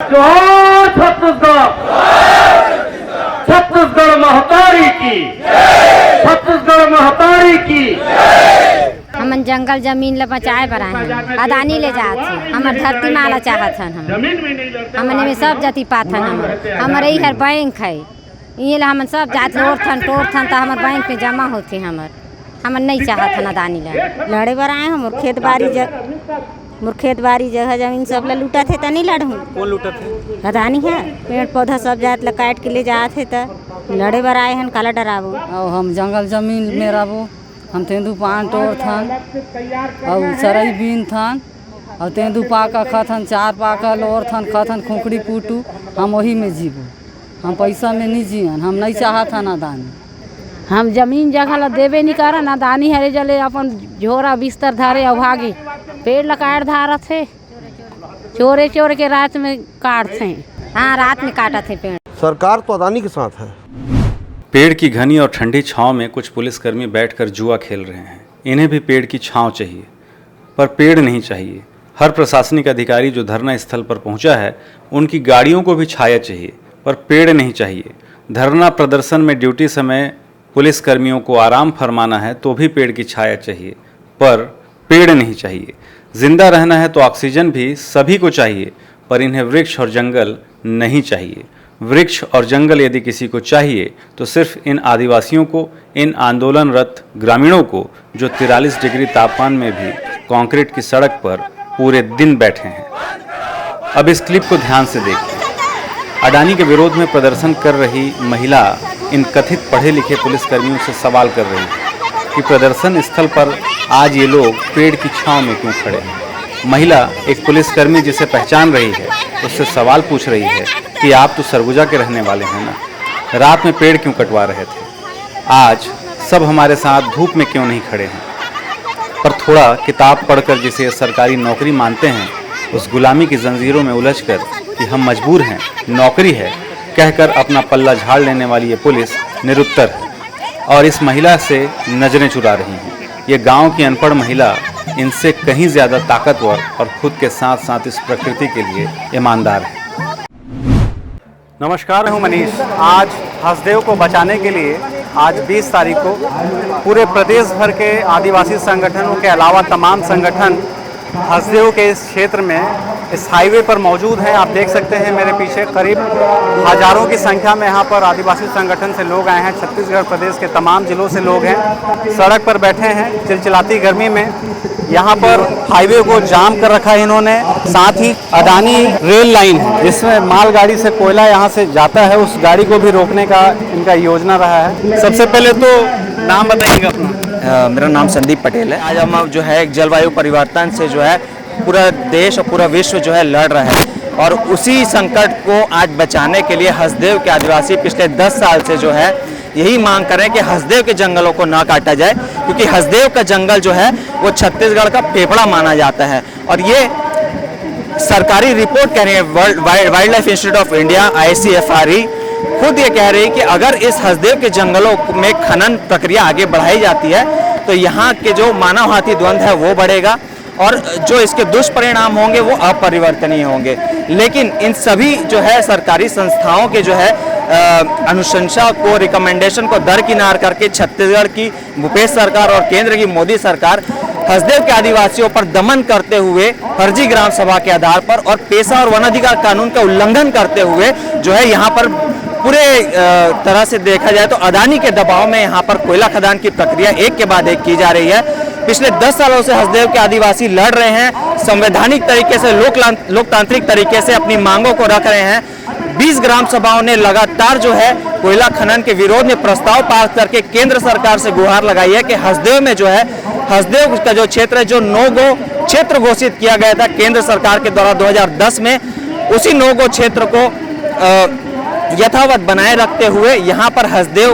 जोहार छत्तीसगढ़, छत्तीसगढ़ महतारी की, छत्तीसगढ़ महतारी की। हमन जंगल जमीन ले बचाए बर आए हैं, अदानी ले जात है, हमर धरती माला चाहत हन, हमन में सब जाति पात हन, हमर यही हर बैंक है, ये हमन सब जात ओरथन टोरथन तो हमर बैंक में जमा होते हमन नहीं चाहत हन अदानी ले लड़े बर आए हम। मोर खेत बाड़ी जगह जमीन सब ला लूटा थे तो नहीं लड़हूँ। कौन लूटा थे? अदानी है, पेड़ पौधा सब जात ला काट के ले जात है तो लड़े बर आए हन, काला डराबो। और हम जंगल जमीन में रहबो, हम तेंदू पान टोर थन और चरई बीन थन और तेंदू पाका खथन, चार पाका लोर थन खथन, खोखड़ी पुटू, हम वही में जीबो, हम पैसा में नहीं जियन, हम नहीं चाहत हन अदानी। हम जमीन जगह ला देवे नहीं करन, अदानी हरे जले अपन झोरा बिस्तर धारे और भागे, पेड़ ला काट धारत है, चोरे चोर के रात में काटते हैं। हाँ, रात में काटा थे पेड़। सरकार तो अदानी के साथ है। पेड़ की घनी और ठंडी छांव में कुछ पुलिसकर्मी बैठकर जुआ खेल रहे हैं। इन्हें भी पेड़ की छांव चाहिए, पर पेड़ नहीं चाहिए। हर प्रशासनिक अधिकारी जो धरना स्थल पर पहुंचा है, उनकी गाड़ियों को भी छाया चाहिए, पर पेड़ नहीं चाहिए। धरना प्रदर्शन में ड्यूटी समय पुलिसकर्मियों को आराम फरमाना है तो भी पेड़ की छाया चाहिए, पर पेड़ नहीं चाहिए। जिंदा रहना है तो ऑक्सीजन भी सभी को चाहिए, पर इन्हें वृक्ष और जंगल नहीं चाहिए। वृक्ष और जंगल यदि किसी को चाहिए तो सिर्फ इन आदिवासियों को, इन आंदोलनरत ग्रामीणों को, जो 43 डिग्री तापमान में भी कंक्रीट की सड़क पर पूरे दिन बैठे हैं। अब इस क्लिप को ध्यान से देखिए। अडानी के विरोध में प्रदर्शन कर रही महिला इन कथित पढ़े लिखे पुलिसकर्मियों से सवाल कर रही है कि प्रदर्शन स्थल पर आज ये लोग पेड़ की छांव में क्यों खड़े हैं। महिला एक पुलिसकर्मी जिसे पहचान रही है, उससे सवाल पूछ रही है कि आप तो सरगुजा के रहने वाले हैं ना, रात में पेड़ क्यों कटवा रहे थे, आज सब हमारे साथ धूप में क्यों नहीं खड़े हैं। पर थोड़ा किताब पढ़कर जिसे सरकारी नौकरी मानते हैं, उस गुलामी की जंजीरों में उलझकर कि हम मजबूर हैं, नौकरी है कहकर अपना पल्ला झाड़ लेने वाली ये पुलिस निरुत्तर है और इस महिला से नजरें चुरा रही हैं। ये गांव की अनपढ़ महिला इनसे कहीं ज़्यादा ताकतवर और खुद के साथ साथ इस प्रकृति के लिए ईमानदार है। नमस्कार, मैं हूं मनीष। आज हसदेव को बचाने के लिए आज 20 तारीख को पूरे प्रदेश भर के आदिवासी संगठनों के अलावा तमाम संगठन हसदेव के इस क्षेत्र में इस हाईवे पर मौजूद हैं। आप देख सकते हैं मेरे पीछे करीब हजारों की संख्या में यहाँ पर आदिवासी संगठन से लोग आए हैं। छत्तीसगढ़ प्रदेश के तमाम जिलों से लोग हैं, सड़क पर बैठे हैं चिलचिलाती गर्मी में। यहाँ पर हाईवे को जाम कर रखा है इन्होंने। साथ ही अडानी रेल लाइन है जिसमें मालगाड़ी से कोयला यहाँ से जाता है, उस गाड़ी को भी रोकने का इनका योजना रहा है। सबसे पहले तो नाम बताइएगा अपना। मेरा नाम संदीप पटेल है। आज हम जो है एक जलवायु परिवर्तन से जो है पूरा देश और पूरा विश्व जो है लड़ रहा है और उसी संकट को आज बचाने के लिए हसदेव के आदिवासी पिछले 10 साल से जो है यही मांग कर रहे हैं कि हसदेव के जंगलों को ना काटा जाए, क्योंकि हसदेव का जंगल जो है वो छत्तीसगढ़ का फेफड़ा माना जाता है। और ये सरकारी रिपोर्ट कह रही है, wild life institute of India ICFRE खुद ये कह रही है कि अगर इस हसदेव के जंगलों में खनन प्रक्रिया आगे बढ़ाई जाती है तो यहाँ के जो मानव हाथी द्वंद्व है वो बढ़ेगा और जो इसके दुष्परिणाम होंगे वो अपरिवर्तनीय होंगे। लेकिन इन सभी जो है सरकारी संस्थाओं के जो है अनुशंसा को, रिकमेंडेशन को दरकिनार करके छत्तीसगढ़ की भूपेश सरकार और केंद्र की मोदी सरकार हसदेव के आदिवासियों पर दमन करते हुए फर्जी ग्राम सभा के आधार पर और पेशा और वन अधिकार कानून का उल्लंघन करते हुए जो है यहाँ पर पूरे तरह से देखा जाए तो अडानी के दबाव में यहाँ पर कोयला खदान की प्रक्रिया एक के बाद एक की जा रही है। पिछले 10 सालों से हसदेव के आदिवासी लड़ रहे हैं, संवैधानिक तरीके से, लोकतांत्रिक तरीके से अपनी मांगों को रख रहे हैं। 20 ग्राम सभाओं ने लगातार जो है कोयला खनन के विरोध में प्रस्ताव पास करके केंद्र सरकार से गुहार लगाई है कि हसदेव में जो है, हसदेव का जो क्षेत्र है, जो नो गो क्षेत्र घोषित किया गया था केंद्र सरकार के द्वारा 2010 में, उसी नो गो क्षेत्र को यथावत बनाए रखते हुए यहाँ पर हसदेव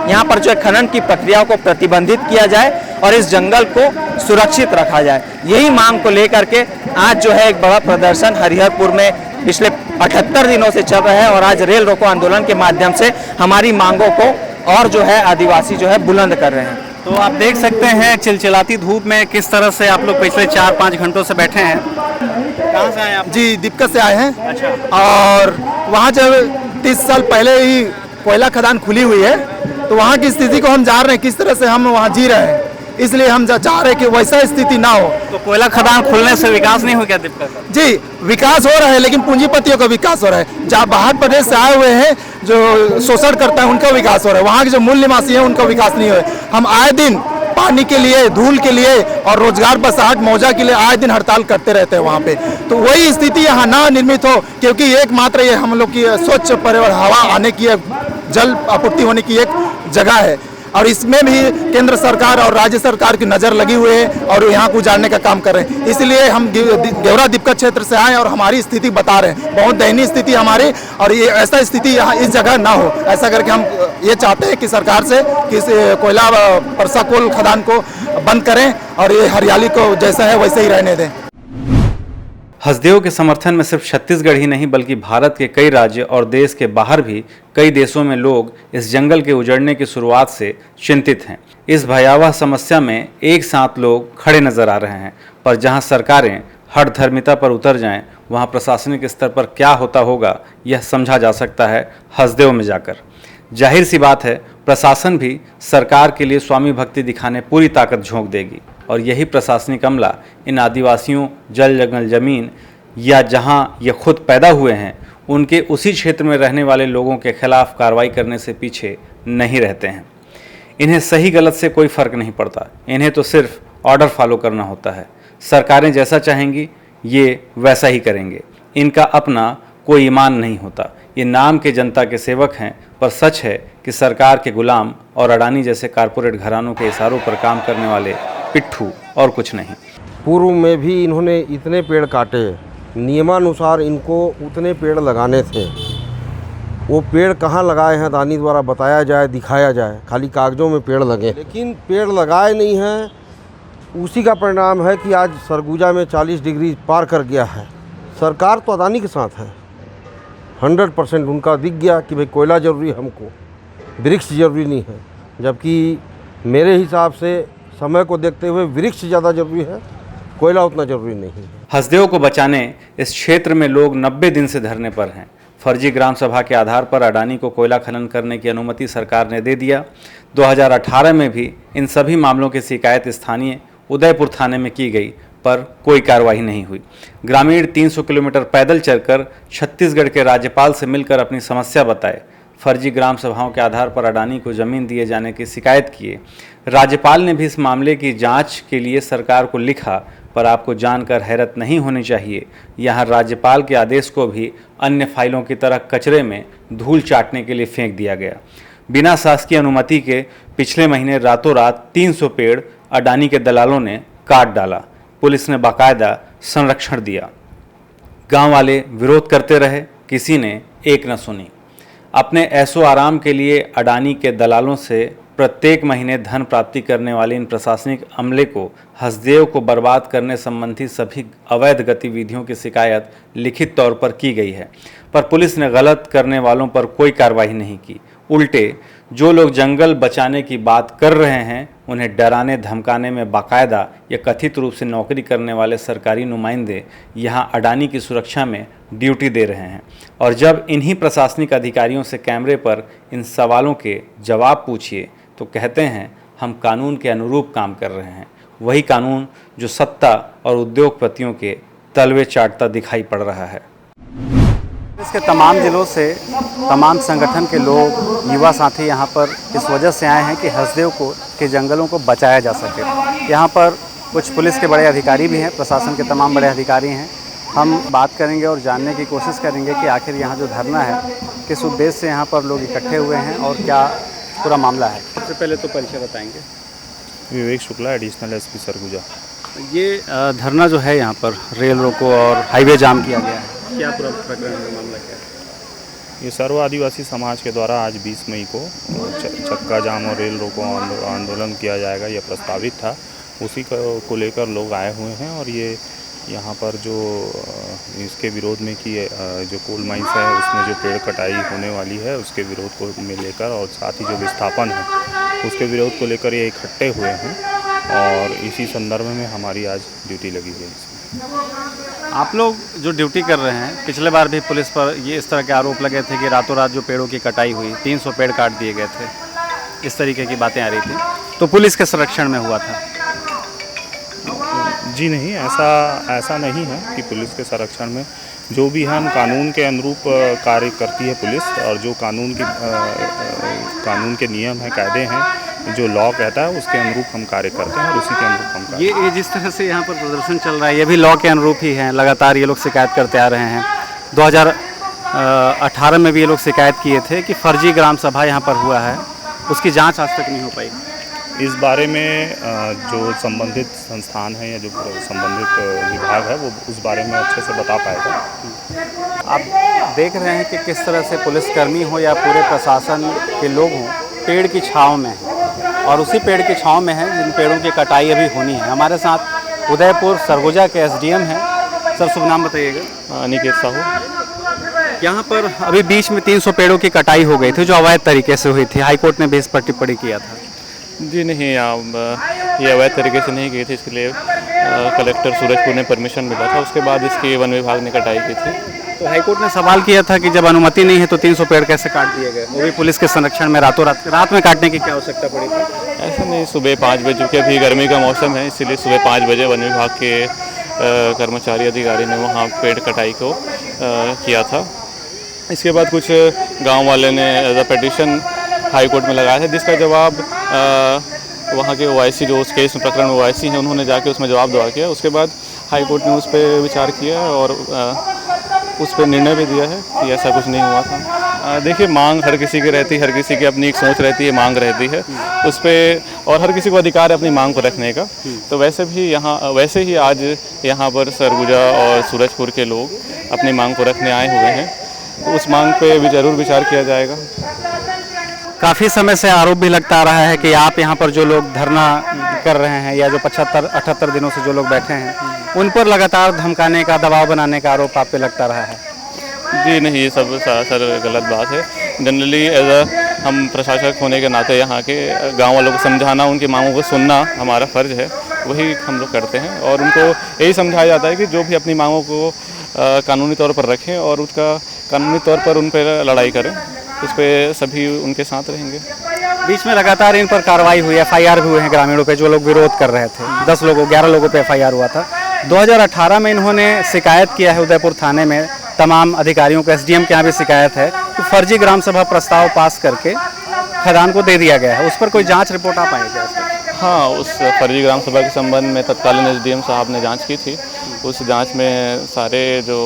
यहाँ पर जो है खनन की प्रक्रिया को प्रतिबंधित किया जाए और इस जंगल को सुरक्षित रखा जाए। यही मांग को लेकर के आज जो है एक बड़ा प्रदर्शन हरिहरपुर में पिछले 78 दिनों से चल रहा है और आज रेल रोको आंदोलन के माध्यम से हमारी मांगों को और जो है आदिवासी जो है बुलंद कर रहे हैं। तो आप देख सकते हैं चिलचिलाती धूप में किस तरह से आप लोग पिछले 4-5 घंटों से बैठे हैं। कहाँ से आए आप? जी दिक्कत से आए हैं। अच्छा। और वहाँ जब 30 साल पहले ही कोयला खदान खुली हुई है तो वहाँ की स्थिति को हम जान रहे हैं, किस तरह से हम वहाँ जी रहे हैं, इसलिए हम चाह रहे हैं कि वैसा स्थिति ना हो। तो कोयला खदान खुलने से विकास नहीं हो क्या दिक्कत? जी विकास हो रहा है, लेकिन पूंजीपतियों का विकास हो रहा है। जहाँ बाहर प्रदेश से आए हुए हैं जो शोषण करता है उनका विकास हो रहा है, वहाँ के जो मूल निवासी हैं उनका विकास नहीं हो रहा है। हम आए दिन पानी के लिए, धूल के लिए और रोजगार बसाहट मौजा के लिए आए दिन हड़ताल करते रहते हैं वहाँ पे। तो वही स्थिति यहाँ ना निर्मित हो, क्योंकि एकमात्र ये हम लोग की स्वच्छ पर्यावरण हवा आने की, जल आपूर्ति होने की एक जगह है और इसमें भी केंद्र सरकार और राज्य सरकार की नज़र लगी हुई है और यहाँ को उजाड़ने का काम कर रहे हैं। इसलिए हम गेवरा दिक्कत क्षेत्र से आए और हमारी स्थिति बता रहे हैं। बहुत दयनीय स्थिति हमारी, और ये ऐसा स्थिति यहाँ इस जगह ना हो, ऐसा करके हम ये चाहते हैं कि सरकार से कि इस कोयला परसा कोल खदान को बंद करें और ये हरियाली को जैसा है वैसे ही रहने दें। हसदेव के समर्थन में सिर्फ छत्तीसगढ़ ही नहीं बल्कि भारत के कई राज्य और देश के बाहर भी कई देशों में लोग इस जंगल के उजड़ने की शुरुआत से चिंतित हैं। इस भयावह समस्या में एक साथ लोग खड़े नजर आ रहे हैं, पर जहां सरकारें हठधर्मिता पर उतर जाएं, वहां प्रशासनिक स्तर पर क्या होता होगा यह समझा जा सकता है हसदेव में जाकर। जाहिर सी बात है, प्रशासन भी सरकार के लिए स्वामी भक्ति दिखाने पूरी ताकत झोंक देगी और यही प्रशासनिक अमला इन आदिवासियों, जल जंगल जमीन या जहां ये खुद पैदा हुए हैं उनके उसी क्षेत्र में रहने वाले लोगों के खिलाफ कार्रवाई करने से पीछे नहीं रहते हैं। इन्हें सही गलत से कोई फर्क नहीं पड़ता, इन्हें तो सिर्फ ऑर्डर फॉलो करना होता है। सरकारें जैसा चाहेंगी ये वैसा ही करेंगे। इनका अपना कोई ईमान नहीं होता। ये नाम के जनता के सेवक हैं, पर सच है कि सरकार के गुलाम और अडानी जैसे कारपोरेट घरानों के इशारों पर काम करने वाले पिट्ठू और कुछ नहीं। पूर्व में भी इन्होंने इतने पेड़ काटे, नियमानुसार इनको उतने पेड़ लगाने थे। वो पेड़ कहाँ लगाए हैं अडानी द्वारा बताया जाए, दिखाया जाए, खाली कागजों में पेड़ लगे, लेकिन पेड़ लगाए नहीं हैं। उसी का परिणाम है कि आज सरगुजा में 40 डिग्री पार कर गया है। सरकार तो अडानी के साथ है, 100% उनका दिख गया कि भाई कोयला ज़रूरी है हमको, वृक्ष ज़रूरी नहीं है। जबकि मेरे हिसाब से समय को देखते हुए वृक्ष ज़्यादा ज़रूरी है, कोयला उतना ज़रूरी नहीं है। हसदेव को बचाने इस क्षेत्र में लोग 90 दिन से धरने पर हैं। फर्जी ग्राम सभा के आधार पर अडानी को कोयला खनन करने की अनुमति सरकार ने दे दिया। 2018 में भी इन सभी मामलों की शिकायत स्थानीय उदयपुर थाने में की गई, पर कोई कार्रवाई नहीं हुई। ग्रामीण 300 किलोमीटर पैदल चलकर छत्तीसगढ़ के राज्यपाल से मिलकर अपनी समस्या बताए। फर्जी ग्राम सभाओं के आधार पर अडानी को जमीन दिए जाने की शिकायत किए। राज्यपाल ने भी इस मामले की जांच के लिए सरकार को लिखा, पर आपको जानकर हैरत नहीं होनी चाहिए, यहाँ राज्यपाल के आदेश को भी अन्य फाइलों की तरह कचरे में धूल चाटने के लिए फेंक दिया गया। बिना शासकीय अनुमति के पिछले महीने रातों रात 300 पेड़ अडानी के दलालों ने काट डाला। पुलिस ने बाकायदा संरक्षण दिया। गांव वाले विरोध करते रहे, किसी ने एक न सुनी। अपने ऐशो आराम के लिए अडानी के दलालों से प्रत्येक महीने धन प्राप्ति करने वाले इन प्रशासनिक अमले को हसदेव को बर्बाद करने संबंधी सभी अवैध गतिविधियों की शिकायत लिखित तौर पर की गई है, पर पुलिस ने गलत करने वालों पर कोई कार्रवाई नहीं की। उल्टे जो लोग जंगल बचाने की बात कर रहे हैं उन्हें डराने धमकाने में बाकायदा या कथित रूप से नौकरी करने वाले सरकारी नुमाइंदे यहाँ अडानी की सुरक्षा में ड्यूटी दे रहे हैं। और जब इन्हीं प्रशासनिक अधिकारियों से कैमरे पर इन सवालों के जवाब पूछिए तो कहते हैं हम कानून के अनुरूप काम कर रहे हैं। वही कानून जो सत्ता और उद्योगपतियों के तलवे चाटता दिखाई पड़ रहा है। इसके तमाम जिलों से तमाम संगठन के लोग, युवा साथी यहाँ पर इस वजह से आए हैं कि हसदेव के जंगलों को बचाया जा सके। यहाँ पर कुछ पुलिस के बड़े अधिकारी भी हैं, प्रशासन के तमाम बड़े अधिकारी हैं। हम बात करेंगे और जानने की कोशिश करेंगे कि आखिर यहाँ जो धरना है किस उद्देश्य से यहाँ पर लोग इकट्ठे हुए हैं और क्या पूरा मामला है। सबसे पहले तो परिचय बताएंगे। विवेक शुक्ला, एडिशनल एसपी सरगुजा। ये धरना जो है यहाँ पर रेल रोको और हाईवे जाम किया गया है, क्या पूरा प्रकरण मामला क्या है? ये सर्व आदिवासी समाज के द्वारा आज 20 मई को चक्का जाम और रेल रोको आंदोलन किया जाएगा, यह प्रस्तावित था। उसी को लेकर लोग आए हुए हैं और ये यहाँ पर जो इसके विरोध में कि जो कोल माइंस है उसमें जो पेड़ कटाई होने वाली है उसके विरोध को में लेकर और साथ ही जो विस्थापन है उसके विरोध को लेकर ये इकट्ठे हुए हैं और इसी संदर्भ में हमारी आज ड्यूटी लगी हुई है। आप लोग जो ड्यूटी कर रहे हैं, पिछले बार भी पुलिस पर ये इस तरह के आरोप लगे थे कि रातों रात जो पेड़ों की कटाई हुई, 300 पेड़ काट दिए गए थे, इस तरीके की बातें आ रही थी, तो पुलिस के संरक्षण में हुआ था? जी नहीं, ऐसा नहीं है कि पुलिस के संरक्षण में। जो भी हम कानून के अनुरूप कार्य करती है पुलिस, और जो कानून के नियम हैं, कायदे हैं, जो लॉ कहता है उसके अनुरूप हम कार्य करते हैं और उसी के अनुरूप हम कार्य ये जिस तरह से यहाँ पर प्रदर्शन चल रहा है, ये भी लॉ के अनुरूप ही है। लगातार ये लोग शिकायत करते आ रहे हैं। 2018 में भी ये लोग शिकायत किए थे कि फर्जी ग्राम सभा यहाँ पर हुआ है, उसकी जाँच आज तक नहीं हो पाई। इस बारे में जो संबंधित संस्थान है या जो संबंधित विभाग है वो उस बारे में अच्छे से बता पाएगा। आप देख रहे हैं कि किस तरह से पुलिसकर्मी हो या पूरे प्रशासन के लोग हों, पेड़ की छांव में हैं और उसी पेड़ की छांव में हैं जिन पेड़ों की कटाई अभी होनी है। हमारे साथ उदयपुर सरगुजा के एसडीएम हैं। सर, शुभ नाम बताइएगा। अनिकेत साहू। यहाँ पर अभी बीच में 300 पेड़ों की कटाई हो गई थी जो अवैध तरीके से हुई थी। हाईकोर्ट ने भी इस पर टिप्पणी किया था। जी नहीं, ये अवैध तरीके से नहीं की थी। इसके लिए कलेक्टर सूरजपुर ने परमिशन मिला था, उसके बाद इसकी वन विभाग ने कटाई की थी। तो हाईकोर्ट ने सवाल किया था कि जब अनुमति नहीं है तो 300 पेड़ कैसे काट दिए गए, वो भी पुलिस के संरक्षण में? रातों रात में काटने की क्या आवश्यकता पड़ी थी? ऐसा नहीं, सुबह 5 बजे, चूँकि अभी गर्मी का मौसम है इसीलिए सुबह 5 बजे वन विभाग के कर्मचारी अधिकारी ने वहाँ पेड़ कटाई को किया था। इसके बाद कुछ गाँव वाले ने as a petition high court में लगाया था, जिसका जवाब वहाँ के OIC जो उस केस में प्रकरण में OIC हैं उन्होंने जाके उसमें जवाब दवा किया। उसके बाद हाई कोर्ट ने उस पर विचार किया और उस पर निर्णय भी दिया है कि ऐसा कुछ नहीं हुआ था। देखिए, मांग हर किसी की रहती है, हर किसी की अपनी एक सोच रहती है, मांग रहती है उस पर, और हर किसी को अधिकार है अपनी मांग को रखने का। तो वैसे ही आज यहाँ पर सरगुजा और सूरजपुर के लोग अपनी मांग को रखने आए हुए हैं, तो उस मांग पे भी ज़रूर विचार किया जाएगा। काफ़ी समय से आरोप भी लगता आ रहा है कि आप यहाँ पर जो लोग धरना कर रहे हैं या जो 75-78 दिनों से जो लोग बैठे हैं, उन पर लगातार धमकाने का, दबाव बनाने का आरोप आप पे लगता रहा है। जी नहीं, ये सब सरासर गलत बात है। जनरली हम प्रशासक होने के नाते यहाँ के गांव वालों को समझाना, उनकी मांगों को सुनना हमारा फ़र्ज है, वही हम लोग करते हैं। और उनको यही समझाया जाता है कि जो भी अपनी मांगों को कानूनी तौर पर रखें और उसका कानूनी तौर पर उन पर लड़ाई करें, उस पर सभी उनके साथ रहेंगे। बीच में लगातार इन पर कार्रवाई हुई, FIR भी हुए हैं ग्रामीणों पे जो लोग विरोध कर रहे थे। 11 लोगों पे FIR हुआ था। 2018 में इन्होंने शिकायत किया है उदयपुर थाने में, तमाम अधिकारियों को, SDM के यहाँ भी शिकायत है कि फर्जी ग्राम सभा प्रस्ताव पास करके खदान को दे दिया गया है। उस पर कोई जाँच रिपोर्ट आ पाएगी आज तक? हाँ, उस फर्जी ग्राम सभा के संबंध में तत्कालीन SDM साहब ने जाँच की थी। उस जाँच में सारे जो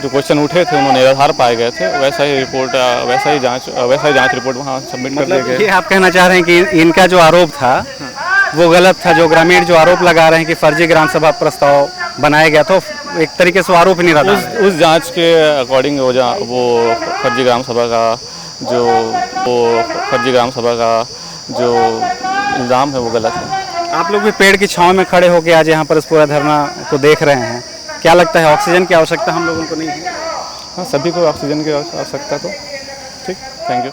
क्वेश्चन उठे थे उन्होंने आधार पाए गए थे। वैसा ही जांच रिपोर्ट वहाँ सबमिट कर दिया गया। ये आप कहना चाह रहे हैं कि इनका जो आरोप था वो गलत था? जो ग्रामीण जो आरोप लगा रहे हैं कि फर्जी ग्राम सभा प्रस्ताव बनाया गया तो एक तरीके से आरोप ही नहीं रहा था। उस जांच के अकॉर्डिंग वो फर्जी ग्राम सभा का जो इल्ज़ाम है वो गलत है। आप लोग भी पेड़ की छांव में खड़े होकर आज यहाँ पर इस पूरा धरना को देख रहे हैं, क्या लगता है ऑक्सीजन की आवश्यकता हम लोगों को नहीं है? हाँ, सभी को ऑक्सीजन की आवश्यकता, तो ठीक, थैंक यू।